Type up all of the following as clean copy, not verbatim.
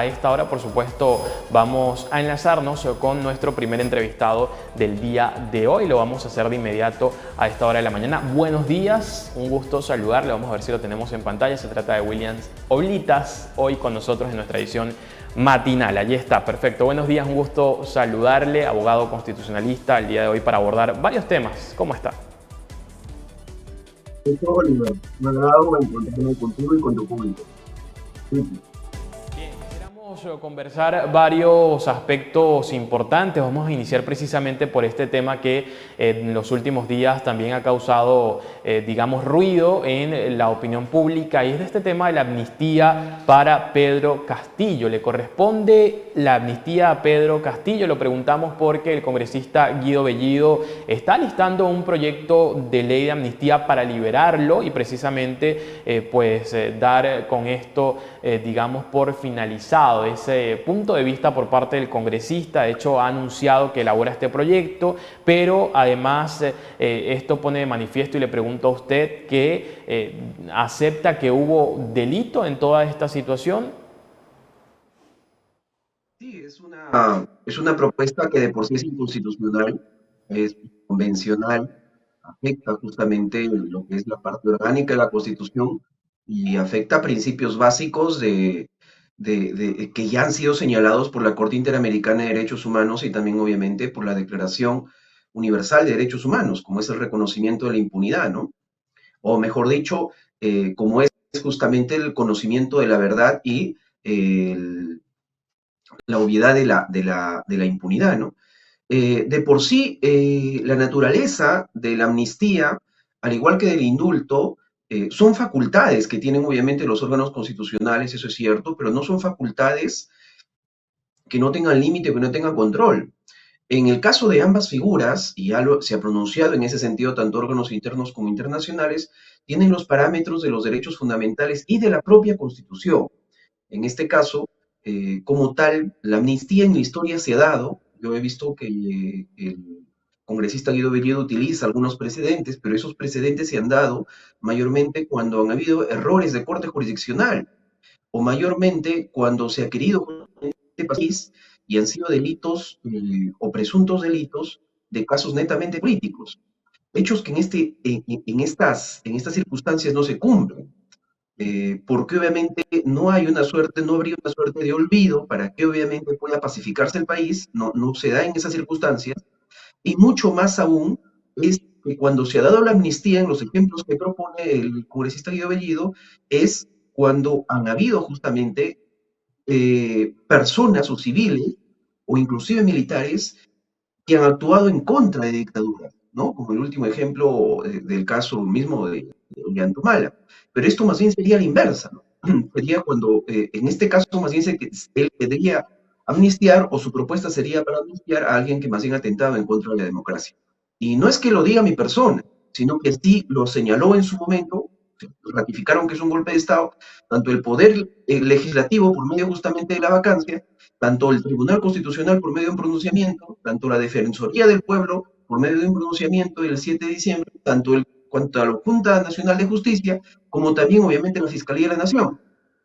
A esta hora, por supuesto, vamos a enlazarnos con nuestro primer entrevistado del día de hoy. Lo vamos a hacer de inmediato a esta hora de la mañana. Buenos días, un gusto saludarle. Vamos a ver si lo tenemos en pantalla. Se trata de Williams Oblitas, hoy con nosotros en nuestra edición matinal. Allí está, perfecto. Buenos días, un gusto saludarle, abogado constitucionalista, el día de hoy para abordar varios temas. ¿Cómo está? Oliver, me ha agradado encontrarme contigo y con tu público. Sí. Bien, quisiéramos conversar varios aspectos importantes. Vamos a iniciar precisamente por este tema que en los últimos días también ha causado, digamos, ruido en la opinión pública, y es de este tema de la amnistía para Pedro Castillo. ¿Le corresponde la amnistía a Pedro Castillo? Lo preguntamos porque el congresista Guido Bellido está listando un proyecto de ley de amnistía para liberarlo y precisamente dar con esto, digamos, por finalizado ese punto de vista por parte del congresista. De hecho, ha anunciado que elabora este proyecto, pero además esto pone de manifiesto, y le pregunto a usted, que acepta que hubo delito en toda esta situación. Sí, es una propuesta que de por sí es inconstitucional, es convencional, afecta justamente lo que es la parte orgánica de la Constitución y afecta principios básicos que ya han sido señalados por la Corte Interamericana de Derechos Humanos y también obviamente por la Declaración Universal de Derechos Humanos, como es el reconocimiento de la impunidad, ¿no? O mejor dicho, como es justamente el conocimiento de la verdad y la obviedad de la impunidad, ¿no? De por sí, la naturaleza de la amnistía, al igual que del indulto, son facultades que tienen obviamente los órganos constitucionales, eso es cierto, pero no son facultades que no tengan límite, que no tengan control. En el caso de ambas figuras, y ya se ha pronunciado en ese sentido tanto órganos internos como internacionales, tienen los parámetros de los derechos fundamentales y de la propia Constitución. En este caso, como tal, la amnistía en la historia se ha dado. Yo he visto que el congresista Guido Bellido utiliza algunos precedentes, pero esos precedentes se han dado mayormente cuando han habido errores de corte jurisdiccional, o mayormente cuando se ha querido este país y han sido delitos o presuntos delitos de casos netamente políticos. Hechos que en estas circunstancias no se cumplen. Porque obviamente no hay una suerte, no habría una suerte de olvido para que obviamente pueda pacificarse el país, no se da en esas circunstancias, y mucho más aún es que cuando se ha dado la amnistía, en los ejemplos que propone el congresista Guido Bellido, es cuando han habido justamente personas o civiles o inclusive militares que han actuado en contra de dictaduras, ¿no? Como el último ejemplo del caso mismo de Ollantumala. Pero esto más bien sería la inversa, ¿no? Sería cuando, en este caso, más bien él debería amnistiar, o su propuesta sería para amnistiar a alguien que más bien ha atentado en contra de la democracia. Y no es que lo diga mi persona, sino que sí lo señaló en su momento, ratificaron que es un golpe de Estado, tanto el poder legislativo por medio justamente de la vacancia, tanto el Tribunal Constitucional por medio de un pronunciamiento, tanto la Defensoría del Pueblo por medio de un pronunciamiento del 7 de diciembre, cuanto a la Junta Nacional de Justicia, como también obviamente la Fiscalía de la Nación.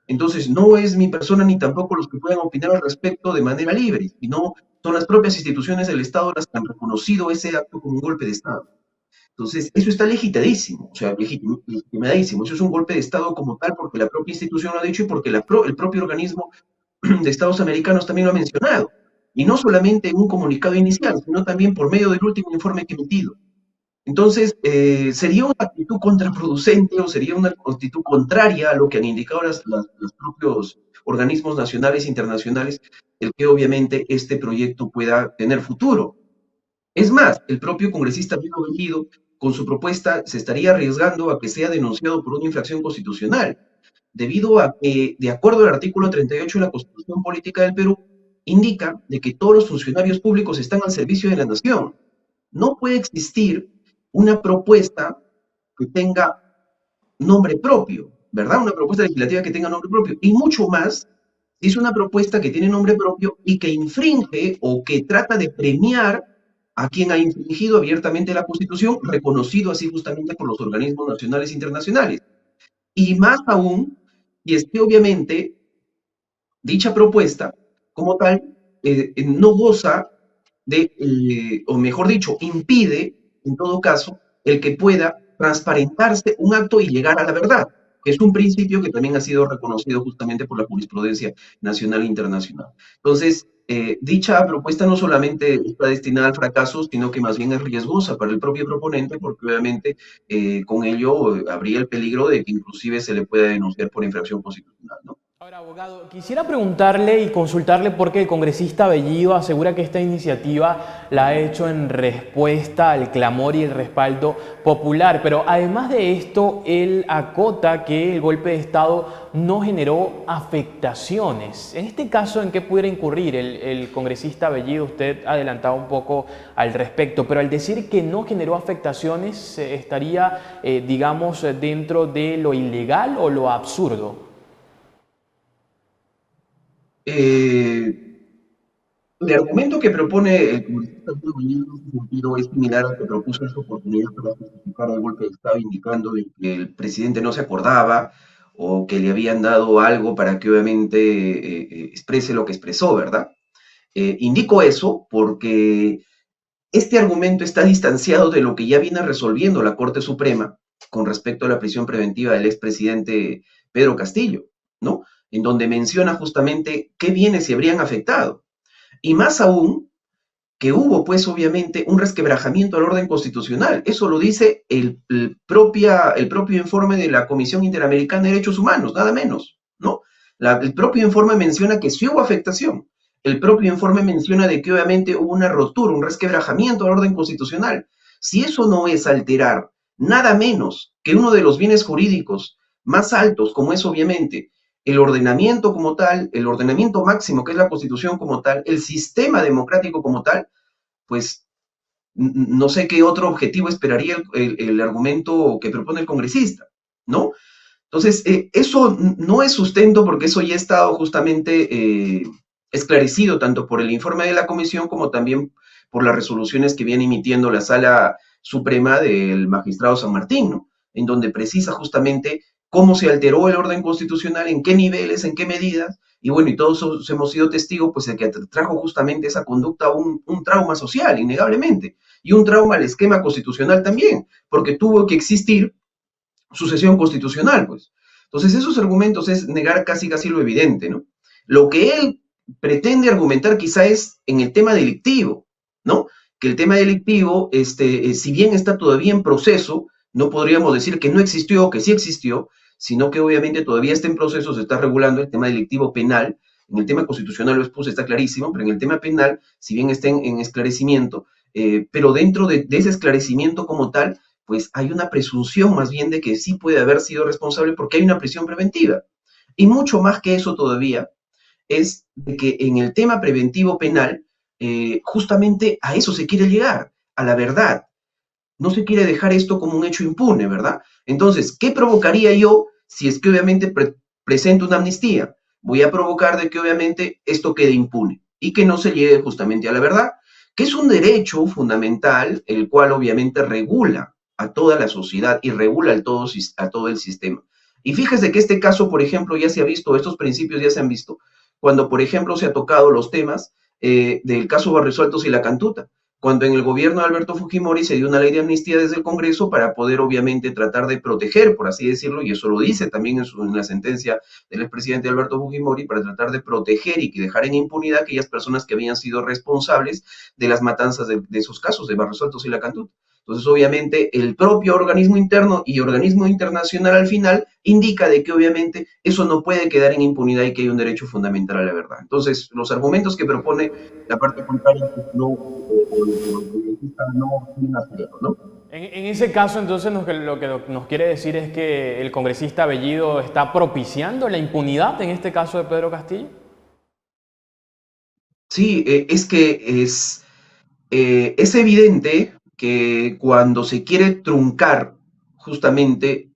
Entonces, no es mi persona ni tampoco los que puedan opinar al respecto de manera libre, sino son las propias instituciones del Estado las que han reconocido ese acto como un golpe de Estado. Entonces, eso está legitimadísimo, o sea, legitimadísimo. Eso es un golpe de Estado como tal, porque la propia institución lo ha dicho y porque el propio organismo de Estados Americanos también lo ha mencionado. Y no solamente en un comunicado inicial, sino también por medio del último informe que emitido. Entonces, sería una actitud contraproducente o sería una actitud contraria a lo que han indicado los propios organismos nacionales e internacionales, el que obviamente este proyecto pueda tener futuro. Es más, el propio congresista Guido Bellido, con su propuesta, se estaría arriesgando a que sea denunciado por una infracción constitucional, debido a que, de acuerdo al artículo 38 de la Constitución Política del Perú, indica de que todos los funcionarios públicos están al servicio de la nación. No puede existir una propuesta que tenga nombre propio, ¿verdad? Una propuesta legislativa que tenga nombre propio, y mucho más si es una propuesta que tiene nombre propio y que infringe o que trata de premiar a quien ha infringido abiertamente la Constitución, reconocido así justamente por los organismos nacionales e internacionales. Y más aún, y es que obviamente dicha propuesta, como tal, no goza de, o mejor dicho, impide, en todo caso, el que pueda transparentarse un acto y llegar a la verdad, que es un principio que también ha sido reconocido justamente por la jurisprudencia nacional e internacional. Entonces, dicha propuesta no solamente está destinada al fracaso, sino que más bien es riesgosa para el propio proponente, porque obviamente con ello habría el peligro de que inclusive se le pueda denunciar por infracción constitucional, ¿no? Ahora, abogado, quisiera preguntarle y consultarle por qué el congresista Bellido asegura que esta iniciativa la ha hecho en respuesta al clamor y el respaldo popular, pero además de esto, él acota que el golpe de Estado no generó afectaciones. En este caso, ¿en qué pudiera incurrir el congresista Bellido? Usted ha adelantado un poco al respecto, pero al decir que no generó afectaciones, ¿estaría, digamos, dentro de lo ilegal o lo absurdo? Eh, el argumento que propone el congresista Julio Bellido en ese sentido es similar al que propuso en su oportunidad para justificar el golpe de Estado, indicando de que el presidente no se acordaba o que le habían dado algo para que obviamente exprese lo que expresó, ¿verdad? Indico eso porque este argumento está distanciado de lo que ya viene resolviendo la Corte Suprema con respecto a la prisión preventiva del expresidente Pedro Castillo, ¿no? En donde menciona justamente qué bienes se habrían afectado. Y más aún, que hubo, pues, obviamente, un resquebrajamiento al orden constitucional. Eso lo dice el propio informe de la Comisión Interamericana de Derechos Humanos, nada menos, ¿no? El propio informe menciona que sí hubo afectación. El propio informe menciona de que obviamente hubo una rotura, un resquebrajamiento al orden constitucional. Si eso no es alterar nada menos que uno de los bienes jurídicos más altos, como es obviamente el ordenamiento como tal, el ordenamiento máximo que es la Constitución como tal, el sistema democrático como tal, pues no sé qué otro objetivo esperaría el argumento que propone el congresista, ¿no? Entonces, eso no es sustento porque eso ya ha estado justamente esclarecido tanto por el informe de la comisión como también por las resoluciones que viene emitiendo la Sala Suprema del magistrado San Martín, ¿no? En donde precisa justamente cómo se alteró el orden constitucional, en qué niveles, en qué medidas, y bueno, y todos hemos sido testigos, pues, de que trajo justamente esa conducta un trauma social, innegablemente, y un trauma al esquema constitucional también, porque tuvo que existir sucesión constitucional, pues. Entonces, esos argumentos es negar casi lo evidente, ¿no? Lo que él pretende argumentar quizá es en el tema delictivo, ¿no? Que el tema delictivo, si bien está todavía en proceso, no podríamos decir que no existió o que sí existió, sino que obviamente todavía está en proceso, se está regulando el tema delictivo penal. En el tema constitucional lo expuse, está clarísimo, pero en el tema penal, si bien está en esclarecimiento, pero dentro de ese esclarecimiento como tal, pues hay una presunción más bien de que sí puede haber sido responsable porque hay una prisión preventiva. Y mucho más que eso todavía es de que en el tema preventivo penal, justamente a eso se quiere llegar, a la verdad. No se quiere dejar esto como un hecho impune, ¿verdad? Entonces, ¿qué provocaría yo si es que obviamente presento una amnistía? Voy a provocar de que obviamente esto quede impune y que no se llegue justamente a la verdad, que es un derecho fundamental, el cual obviamente regula a toda la sociedad y regula a todo el sistema. Y fíjese que este caso, por ejemplo, ya se ha visto, estos principios ya se han visto, cuando, por ejemplo, se ha tocado los temas del caso Barrios Altos y la Cantuta, cuando en el gobierno de Alberto Fujimori se dio una ley de amnistía desde el Congreso para poder obviamente tratar de proteger, por así decirlo, y eso lo dice también en la sentencia del expresidente Alberto Fujimori, para tratar de proteger y dejar en impunidad a aquellas personas que habían sido responsables de las matanzas de esos casos de Barrios Altos y la Cantuta. Entonces, obviamente, el propio organismo interno y organismo internacional al final indica de que obviamente eso no puede quedar en impunidad y que hay un derecho fundamental a la verdad. Entonces, los argumentos que propone la parte contraria pues, no tienen asidero, ¿no? En ese caso, entonces, lo que nos quiere decir es que el congresista Bellido está propiciando la impunidad en este caso de Pedro Castillo. Sí, es evidente que cuando se quiere truncar justamente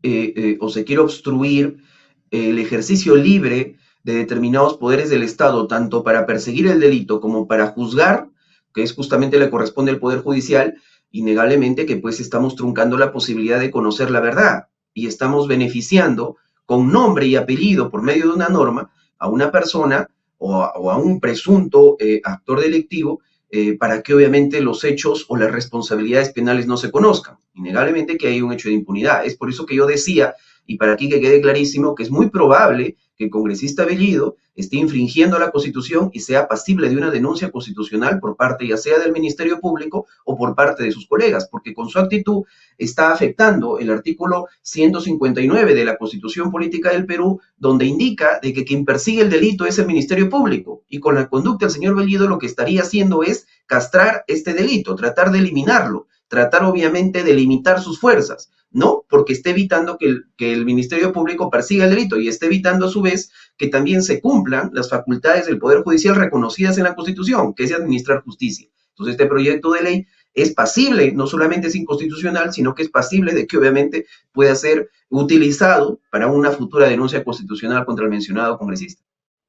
o se quiere obstruir el ejercicio libre de determinados poderes del Estado, tanto para perseguir el delito como para juzgar, que es justamente le corresponde al Poder Judicial, innegablemente que pues estamos truncando la posibilidad de conocer la verdad y estamos beneficiando con nombre y apellido por medio de una norma a una persona o a un presunto actor delictivo, para que obviamente los hechos o las responsabilidades penales no se conozcan. Innegablemente que hay un hecho de impunidad. Es por eso que yo decía, y para aquí que quede clarísimo, que es muy probable que el congresista Bellido esté infringiendo la Constitución y sea pasible de una denuncia constitucional por parte ya sea del Ministerio Público o por parte de sus colegas, porque con su actitud está afectando el artículo 159 de la Constitución Política del Perú, donde indica de que quien persigue el delito es el Ministerio Público, y con la conducta del señor Bellido lo que estaría haciendo es castrar este delito, tratar de eliminarlo, tratar obviamente de limitar sus fuerzas, ¿no? Porque está evitando que el Ministerio Público persiga el delito y está evitando a su vez que también se cumplan las facultades del Poder Judicial reconocidas en la Constitución, que es administrar justicia. Entonces, este proyecto de ley es pasible, no solamente es inconstitucional, sino que es pasible de que obviamente pueda ser utilizado para una futura denuncia constitucional contra el mencionado congresista.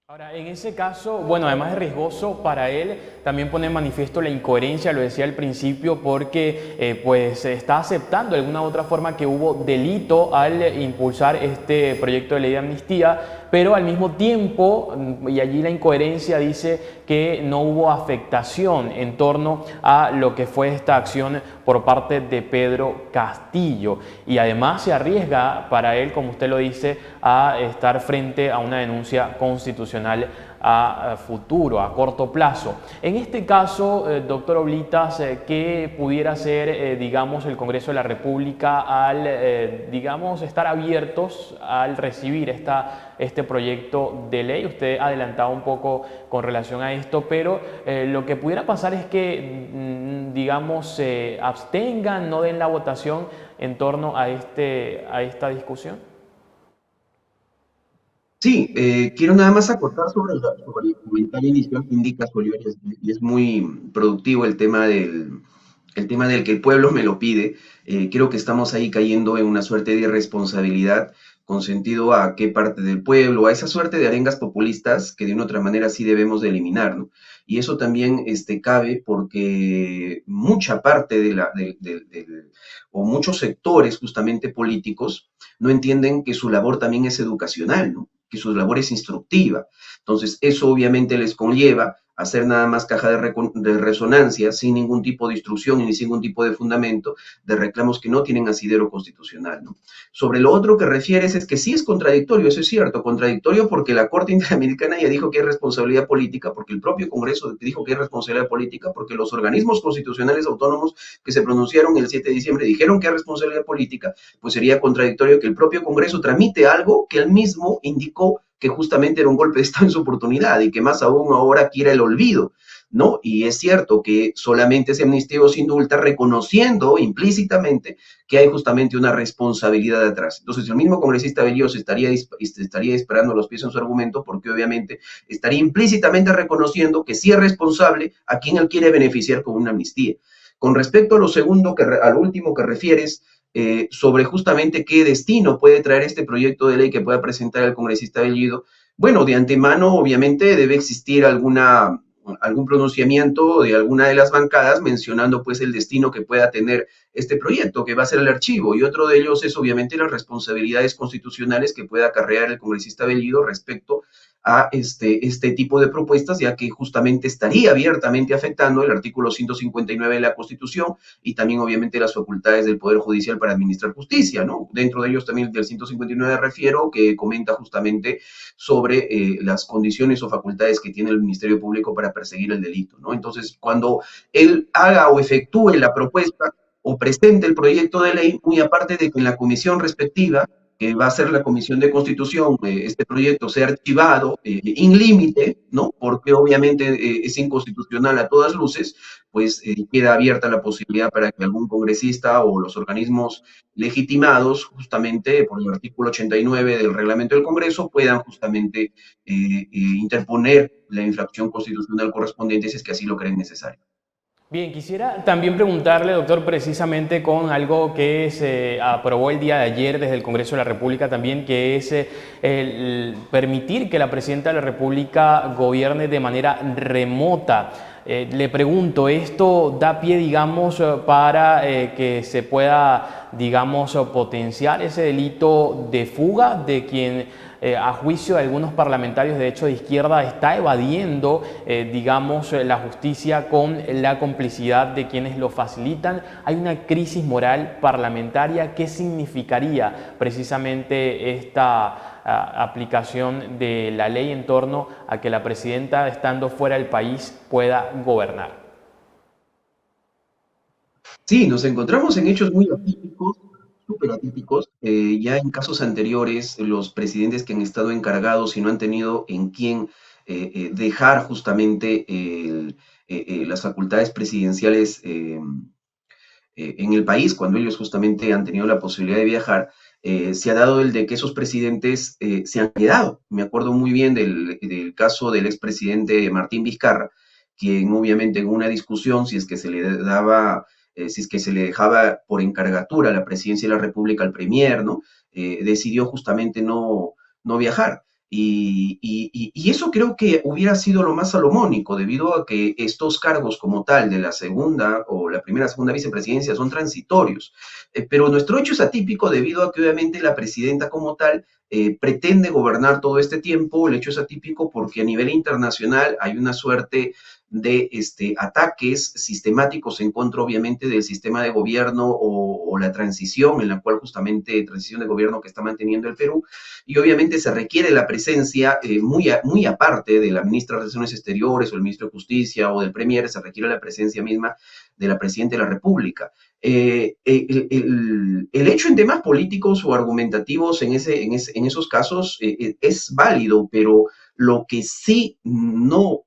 Ahora, en ese caso, bueno, además de riesgoso para él, también pone en manifiesto la incoherencia, lo decía al principio, porque pues está aceptando de alguna u otra forma que hubo delito al impulsar este proyecto de ley de amnistía, pero al mismo tiempo, y allí la incoherencia dice que no hubo afectación en torno a lo que fue esta acción por parte de Pedro Castillo. Y además se arriesga para él, como usted lo dice, a estar frente a una denuncia constitucional a futuro, a corto plazo. En este caso, doctor Oblitas, ¿qué pudiera ser, digamos, el Congreso de la República al, digamos, estar abiertos al recibir este proyecto de ley? Usted ha adelantado un poco con relación a esto, pero lo que pudiera pasar es que, digamos, se abstengan, no den la votación en torno a esta discusión. Sí, quiero nada más acotar sobre el comentario inicial que indica Oliver, y es muy productivo el tema del que el pueblo me lo pide. Creo que estamos ahí cayendo en una suerte de irresponsabilidad con sentido a qué parte del pueblo, a esa suerte de arengas populistas que de una u otra manera sí debemos de eliminar, ¿no? Y eso también cabe porque mucha parte o muchos sectores justamente políticos no entienden que su labor también es educacional, ¿no? Que su labor es instructiva. Entonces, eso obviamente les conlleva hacer nada más caja de resonancia sin ningún tipo de instrucción y sin ningún tipo de fundamento de reclamos que no tienen asidero constitucional, ¿no? Sobre lo otro que refieres es que sí es contradictorio, eso es cierto, contradictorio porque la Corte Interamericana ya dijo que hay responsabilidad política, porque el propio Congreso dijo que hay responsabilidad política, porque los organismos constitucionales autónomos que se pronunciaron el 7 de diciembre dijeron que hay responsabilidad política, pues sería contradictorio que el propio Congreso tramite algo que él mismo indicó que justamente era un golpe de Estado en su oportunidad y que más aún ahora quiera el olvido, ¿no? Y es cierto que solamente se amnistía o se indulta reconociendo implícitamente que hay justamente una responsabilidad detrás. Entonces, el mismo congresista Bellidos estaría disparando los pies en su argumento porque obviamente estaría implícitamente reconociendo que sí es responsable a quien él quiere beneficiar con una amnistía. Con respecto a lo segundo, a lo último que refieres, sobre justamente qué destino puede traer este proyecto de ley que pueda presentar el congresista Bellido. Bueno, de antemano, obviamente, debe existir algún pronunciamiento de alguna de las bancadas mencionando pues el destino que pueda tener este proyecto, que va a ser el archivo, y otro de ellos es obviamente las responsabilidades constitucionales que pueda acarrear el congresista Bellido respecto a este tipo de propuestas, ya que justamente estaría abiertamente afectando el artículo 159 de la Constitución y también obviamente las facultades del Poder Judicial para administrar justicia, ¿no? Dentro de ellos también del 159 refiero, que comenta justamente sobre las condiciones o facultades que tiene el Ministerio Público para perseguir el delito, ¿no? Entonces, cuando él haga o efectúe la propuesta o presente el proyecto de ley, muy aparte de que en la comisión respectiva que va a ser la Comisión de Constitución, este proyecto sea archivado in límite, ¿no? Porque obviamente es inconstitucional a todas luces, pues queda abierta la posibilidad para que algún congresista o los organismos legitimados, justamente por el artículo 89 del reglamento del Congreso, puedan justamente interponer la infracción constitucional correspondiente si es que así lo creen necesario. Bien, quisiera también preguntarle, doctor, precisamente con algo que se aprobó el día de ayer desde el Congreso de la República también, que es el permitir que la Presidenta de la República gobierne de manera remota. Le pregunto, ¿esto da pie, digamos, para que se pueda, digamos, potenciar ese delito de fuga de quien, a juicio de algunos parlamentarios, de hecho de izquierda, está evadiendo, digamos, la justicia con la complicidad de quienes lo facilitan? Hay una crisis moral parlamentaria. ¿Qué significaría precisamente esta aplicación de la ley en torno a que la presidenta, estando fuera del país, pueda gobernar? Sí, nos encontramos en hechos muy atípicos, súper atípicos. Ya en casos anteriores, los presidentes que han estado encargados y no han tenido en quién dejar justamente las facultades presidenciales en el país, cuando ellos justamente han tenido la posibilidad de viajar, se ha dado el de que esos presidentes se han quedado. Me acuerdo muy bien del caso del expresidente Martín Vizcarra, quien obviamente en una discusión, si es que se le daba, si es que se le dejaba por encargatura la presidencia de la República al premier, ¿no? Decidió justamente no viajar. Y eso creo que hubiera sido lo más salomónico, debido a que estos cargos como tal de la segunda o la primera, segunda vicepresidencia son transitorios. Pero nuestro hecho es atípico debido a que obviamente la presidenta como tal pretende gobernar todo este tiempo. El hecho es atípico porque a nivel internacional hay una suerte de ataques sistemáticos en contra, obviamente, del sistema de gobierno o la transición en la cual justamente, transición de gobierno que está manteniendo el Perú, y obviamente se requiere la presencia muy aparte de la ministra de Relaciones Exteriores o el ministro de Justicia o del Premier, se requiere la presencia misma de la Presidenta de la República. El hecho en temas políticos o argumentativos en esos casos es válido, pero lo que sí no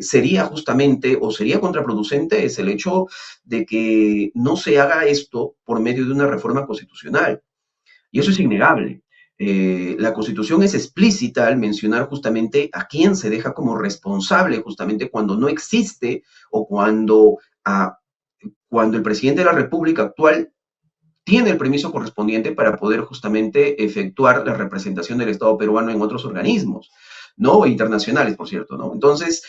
sería justamente o sería contraproducente es el hecho de que no se haga esto por medio de una reforma constitucional. Y eso es innegable. La Constitución es explícita al mencionar justamente a quién se deja como responsable justamente cuando no existe o cuando el presidente de la República actual tiene el permiso correspondiente para poder justamente efectuar la representación del Estado peruano en otros organismos, ¿no? Internacionales, por cierto, ¿no? Entonces,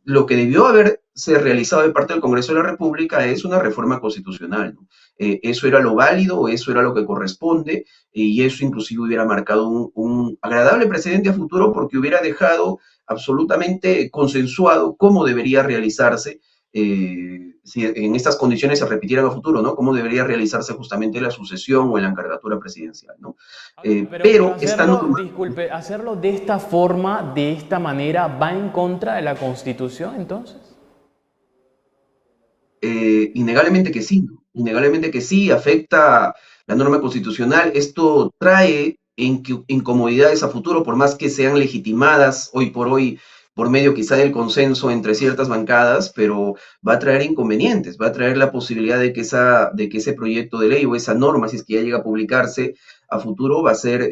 lo que debió haberse realizado de parte del Congreso de la República es una reforma constitucional, ¿no? Eso era lo válido, eso era lo que corresponde, y eso inclusive hubiera marcado un agradable precedente a futuro porque hubiera dejado absolutamente consensuado cómo debería realizarse si en estas condiciones se repitieran a futuro, ¿no? ¿Cómo debería realizarse justamente la sucesión o la encargatura presidencial, ¿no? Pero Pero estando hacerlo, disculpe, hacerlo de esta forma, de esta manera, ¿va en contra de la Constitución entonces? Innegablemente que sí, afecta la norma constitucional. Esto trae incomodidades a futuro, por más que sean legitimadas hoy por hoy por medio quizá del consenso entre ciertas bancadas, pero va a traer inconvenientes, va a traer la posibilidad de que ese proyecto de ley o esa norma, si es que ya llega a publicarse a futuro, va a ser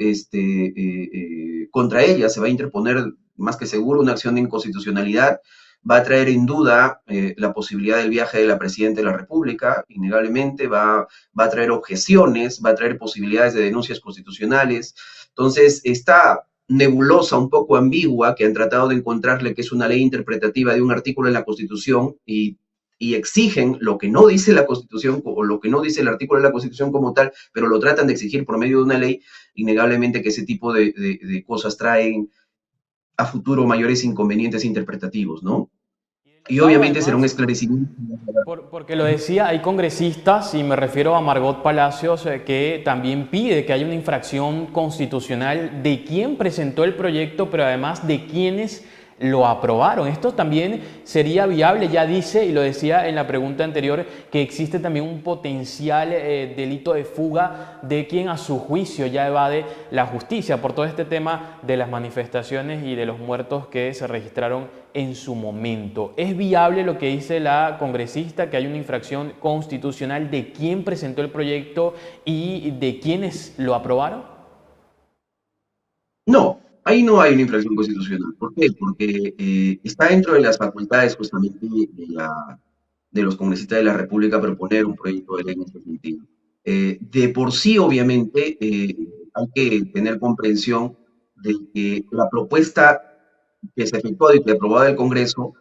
contra ella, se va a interponer más que seguro una acción de inconstitucionalidad, va a traer en duda la posibilidad del viaje de la Presidenta de la República, innegablemente, va a traer objeciones, va a traer posibilidades de denuncias constitucionales. Entonces, esta nebulosa, un poco ambigua, que han tratado de encontrarle que es una ley interpretativa de un artículo en la Constitución y exigen lo que no dice la Constitución o lo que no dice el artículo de la Constitución como tal, pero lo tratan de exigir por medio de una ley, innegablemente que ese tipo de cosas traen a futuro mayores inconvenientes interpretativos, ¿no? Y del Y otro lado, obviamente será un además, esclarecimiento. porque lo decía, hay congresistas, y me refiero a Margot Palacios, que también pide que haya una infracción constitucional de quien presentó el proyecto, pero además de quienes lo aprobaron. Esto también sería viable, ya dice, y lo decía en la pregunta anterior, que existe también un potencial delito de fuga de quien a su juicio ya evade la justicia por todo este tema de las manifestaciones y de los muertos que se registraron en su momento. ¿Es viable lo que dice la congresista, que hay una infracción constitucional de quien presentó el proyecto y de quienes lo aprobaron? No, ahí no hay una infracción constitucional. ¿Por qué? Porque está dentro de las facultades justamente de los congresistas de la República proponer un proyecto de ley en este sentido. De por sí, obviamente, hay que tener comprensión de que la propuesta que se efectuó y que aprobó el Congreso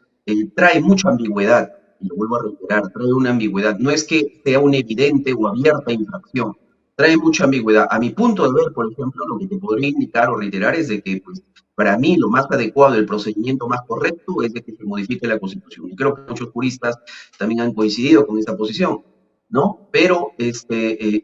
trae mucha ambigüedad, y lo vuelvo a reiterar, trae una ambigüedad. No es que sea una evidente o abierta infracción, trae mucha ambigüedad. A mi punto de ver, por ejemplo, lo que te podría indicar o reiterar es de que, pues, para mí lo más adecuado, el procedimiento más correcto es de que se modifique la Constitución. Y creo que muchos juristas también han coincidido con esta posición, ¿no? Pero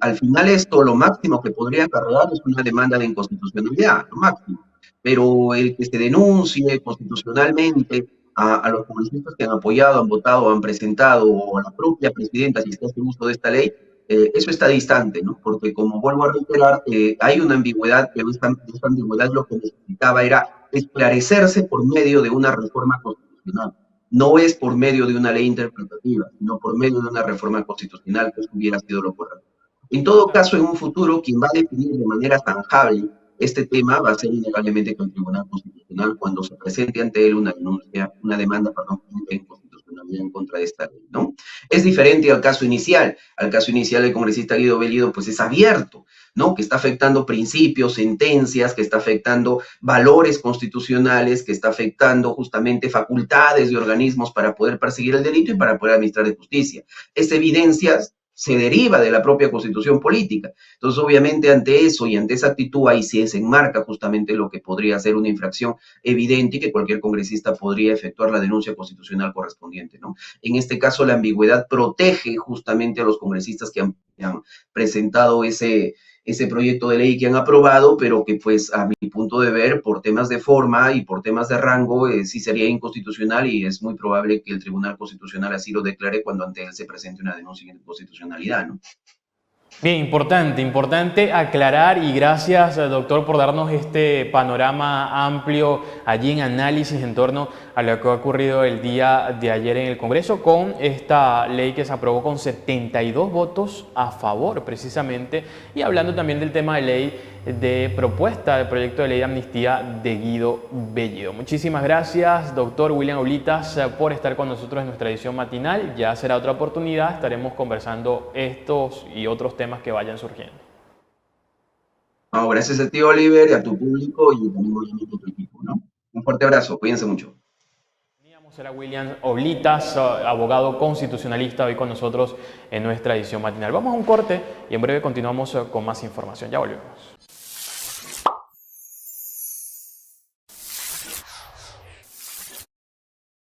al final esto, lo máximo que podría acarrear es una demanda de inconstitucionalidad, lo máximo. Pero el que se denuncie constitucionalmente a los congresistas que han apoyado, han votado, han presentado, o a la propia presidenta, si se hace uso de esta ley, eso está distante, ¿no? Porque como vuelvo a reiterar, hay una ambigüedad, que esta ambigüedad lo que necesitaba era esclarecerse por medio de una reforma constitucional. No es por medio de una ley interpretativa, sino por medio de una reforma constitucional, que eso hubiera sido lo correcto. En todo caso, en un futuro, quien va a definir de manera tangible este tema va a ser innegablemente con el Tribunal Constitucional cuando se presente ante él una denuncia, una demanda, perdón, de inconstitucionalidad en contra de esta ley, ¿no? Es diferente al caso inicial. Al caso inicial, el congresista Guido Bellido, pues es abierto, ¿no? Que está afectando principios, sentencias, que está afectando valores constitucionales, que está afectando justamente facultades de organismos para poder perseguir el delito y para poder administrar justicia. Esa evidencia se deriva de la propia constitución política. Entonces, obviamente, ante eso y ante esa actitud, ahí sí se enmarca justamente lo que podría ser una infracción evidente y que cualquier congresista podría efectuar la denuncia constitucional correspondiente, ¿no? En este caso, la ambigüedad protege justamente a los congresistas que han presentado ese proyecto de ley que han aprobado, pero que pues a mi punto de ver, por temas de forma y por temas de rango, sí sería inconstitucional y es muy probable que el Tribunal Constitucional así lo declare cuando ante él se presente una denuncia de inconstitucionalidad, ¿no? Bien, importante aclarar y gracias, doctor, por darnos este panorama amplio allí en análisis en torno a lo que ha ocurrido el día de ayer en el Congreso con esta ley que se aprobó con 72 votos a favor precisamente y hablando también del tema de ley de propuesta del proyecto de ley de amnistía de Guido Bellido. Muchísimas gracias, doctor William Oblitas, por estar con nosotros en nuestra edición matinal. Ya será otra oportunidad, estaremos conversando estos y otros temas que vayan surgiendo. No, gracias a ti, Oliver, y a tu público y también obviamente a tu equipo, ¿no? Un fuerte abrazo, cuídense mucho. Era William Oblitas, abogado constitucionalista, hoy con nosotros en nuestra edición matinal. Vamos a un corte y en breve continuamos con más información. Ya volvemos.